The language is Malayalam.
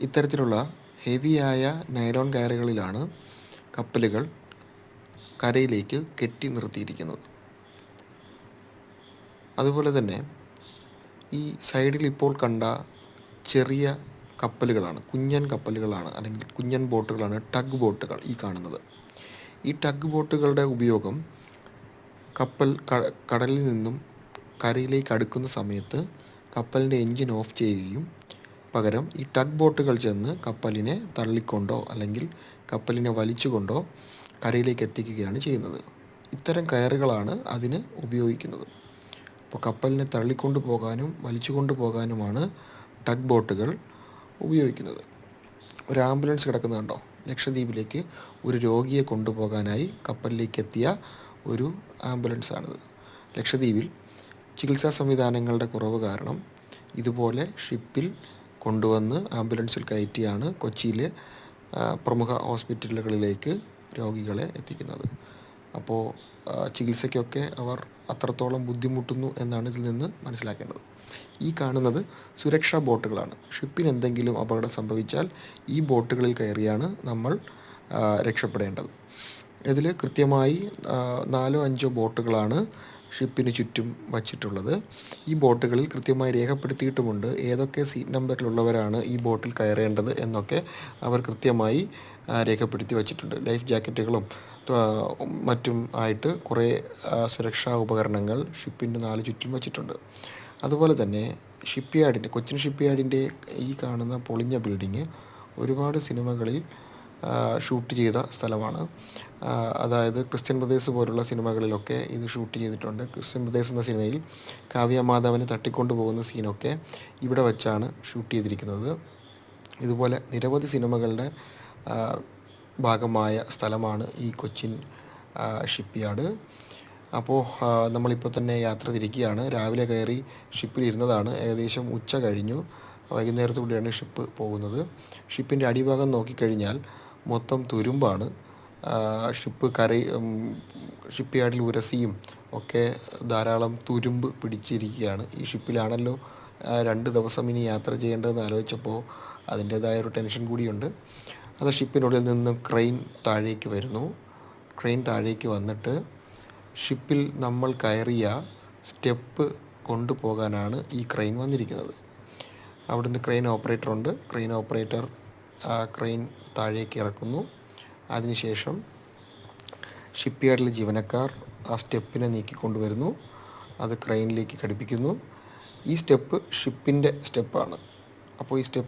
ഇത്തരത്തിലുള്ള ഹെവിയായ നൈലോൺ കയറുകളിലാണ് കപ്പലുകൾ കരയിലേക്ക് കെട്ടി നിർത്തിയിരിക്കുന്നത്. അതുപോലെ തന്നെ ഈ സൈഡിൽ ഇപ്പോൾ കണ്ട ചെറിയ കപ്പലുകളാണ്, കുഞ്ഞൻ കപ്പലുകളാണ്, അല്ലെങ്കിൽ കുഞ്ഞൻ ബോട്ടുകളാണ് ടഗ് ബോട്ടുകൾ ഈ കാണുന്നത്. ഈ ടഗ് ബോട്ടുകളുടെ ഉപയോഗം കപ്പൽ കടലിൽ നിന്നും കരയിലേക്ക് അടുക്കുന്ന സമയത്ത് കപ്പലിൻ്റെ എൻജിൻ ഓഫ് ചെയ്യുകയും പകരം ഈ ടഗ് ബോട്ടുകൾ ചെന്ന് കപ്പലിനെ തള്ളിക്കൊണ്ടോ അല്ലെങ്കിൽ കപ്പലിനെ വലിച്ചുകൊണ്ടോ കരയിലേക്ക് എത്തിക്കുകയാണ് ചെയ്യുന്നത്. ഇത്തരം കയറുകളാണ് അതിന് ഉപയോഗിക്കുന്നത്. അപ്പോൾ കപ്പലിനെ തള്ളിക്കൊണ്ടു പോകാനും വലിച്ചുകൊണ്ടു പോകാനുമാണ് ടഗ് ബോട്ടുകൾ ഉപയോഗിക്കുന്നത്. ഒരു ആംബുലൻസ് കിടക്കുന്നുണ്ടോ? ലക്ഷദ്വീപിലേക്ക് ഒരു രോഗിയെ കൊണ്ടുപോകാനായി കപ്പലിലേക്ക് എത്തിയ ഒരു ആംബുലൻസാണിത്. ലക്ഷദ്വീപിൽ ചികിത്സാ സംവിധാനങ്ങളുടെ കുറവ് കാരണം ഇതുപോലെ ഷിപ്പിൽ കൊണ്ടുവന്ന് ആംബുലൻസിൽ കയറ്റിയാണ് കൊച്ചിയിലെ പ്രമുഖ ഹോസ്പിറ്റലുകളിലേക്ക് രോഗികളെ എത്തിക്കുന്നത്. അപ്പോൾ ചികിത്സയ്ക്കൊക്കെ അവർ അത്രത്തോളം ബുദ്ധിമുട്ടുന്നു എന്നാണ് ഇതിൽ നിന്ന് മനസ്സിലാക്കേണ്ടത്. ഈ കാണുന്നത് സുരക്ഷാ ബോട്ടുകളാണ്. ഷിപ്പിന് എന്തെങ്കിലും അപകടം സംഭവിച്ചാൽ ഈ ബോട്ടുകളിൽ കയറിയാണ് നമ്മൾ രക്ഷപ്പെടേണ്ടത്. ഇതിൽ കൃത്യമായി 4-5 ബോട്ടുകളാണ് ഷിപ്പിന് ചുറ്റും വച്ചിട്ടുള്ളത്. ഈ ബോട്ടുകളിൽ കൃത്യമായി രേഖപ്പെടുത്തിയിട്ടുമുണ്ട് ഏതൊക്കെ സീറ്റ് നമ്പറിലുള്ളവരാണ് ഈ ബോട്ടിൽ കയറേണ്ടത് എന്നൊക്കെ അവർ കൃത്യമായി രേഖപ്പെടുത്തി വച്ചിട്ടുണ്ട്. ലൈഫ് ജാക്കറ്റുകളും മറ്റും ആയിട്ട് കുറേ സുരക്ഷാ ഉപകരണങ്ങൾ ഷിപ്പിൻ്റെ 4 ചുറ്റും വച്ചിട്ടുണ്ട്. അതുപോലെ തന്നെ കൊച്ചിൻ ഷിപ്പ്യാർഡിൻ്റെ ഈ കാണുന്ന പൊളിഞ്ഞ ബിൽഡിങ് ഒരുപാട് സിനിമകളിൽ ഷൂട്ട് ചെയ്ത സ്ഥലമാണ്. അതായത് ക്രിസ്ത്യൻ ബ്രദേഴ്സ് പോലുള്ള സിനിമകളിലൊക്കെ ഇത് ഷൂട്ട് ചെയ്തിട്ടുണ്ട്. ക്രിസ്ത്യൻ ബ്രദേഴ്സ് എന്ന സിനിമയിൽ കാവ്യ മാധവനെ തട്ടിക്കൊണ്ടു പോകുന്ന സീനൊക്കെ ഇവിടെ വച്ചാണ് ഷൂട്ട് ചെയ്തിരിക്കുന്നത്. ഇതുപോലെ നിരവധി സിനിമകളുടെ ഭാഗമായ സ്ഥലമാണ് ഈ കൊച്ചിൻ ഷിപ്പ്യാർഡ്. അപ്പോൾ നമ്മളിപ്പോൾ തന്നെ യാത്ര തിരിക്കുകയാണ്. രാവിലെ കയറി ഷിപ്പിലിരുന്നതാണ്. ഏകദേശം ഉച്ച കഴിഞ്ഞു. വൈകുന്നേരത്തോടെയാണ് ഷിപ്പ് പോകുന്നത്. ഷിപ്പിൻ്റെ അടിഭാഗം നോക്കിക്കഴിഞ്ഞാൽ മൊത്തം തുരുമ്പാണ്. ഷിപ്പ്യാർഡിൽ ഉരസിയും ഒക്കെ ധാരാളം തുരുമ്പ് പിടിച്ചിരിക്കുകയാണ്. ഈ ഷിപ്പിലാണല്ലോ 2 ദിവസം ഇനി യാത്ര ചെയ്യേണ്ടതെന്ന് ആലോചിച്ചപ്പോൾ അതിൻ്റേതായ ഒരു ടെൻഷൻ കൂടിയുണ്ട്. അത് ഷിപ്പിനുള്ളിൽ നിന്ന് ക്രെയിൻ താഴേക്ക് വരുന്നു. ക്രെയിൻ താഴേക്ക് വന്നിട്ട് ഷിപ്പിൽ നമ്മൾ കയറിയ സ്റ്റെപ്പ് കൊണ്ടുപോകാനാണ് ഈ ക്രെയിൻ വന്നിരിക്കുന്നത്. അവിടുന്ന് ക്രെയിൻ ഓപ്പറേറ്ററുണ്ട്. ക്രെയിൻ ഓപ്പറേറ്റർ ക്രെയിൻ താഴേക്ക് ഇറക്കുന്നു. അതിനുശേഷം ഷിപ്പ്യാർഡിലെ ജീവനക്കാർ ആ സ്റ്റെപ്പിനെ നീക്കിക്കൊണ്ടുവരുന്നു. അത് ക്രെയിനിലേക്ക് ഘടിപ്പിക്കുന്നു. ഈ സ്റ്റെപ്പ് ഷിപ്പിൻ്റെ സ്റ്റെപ്പാണ്. അപ്പോൾ ഈ സ്റ്റെപ്പ്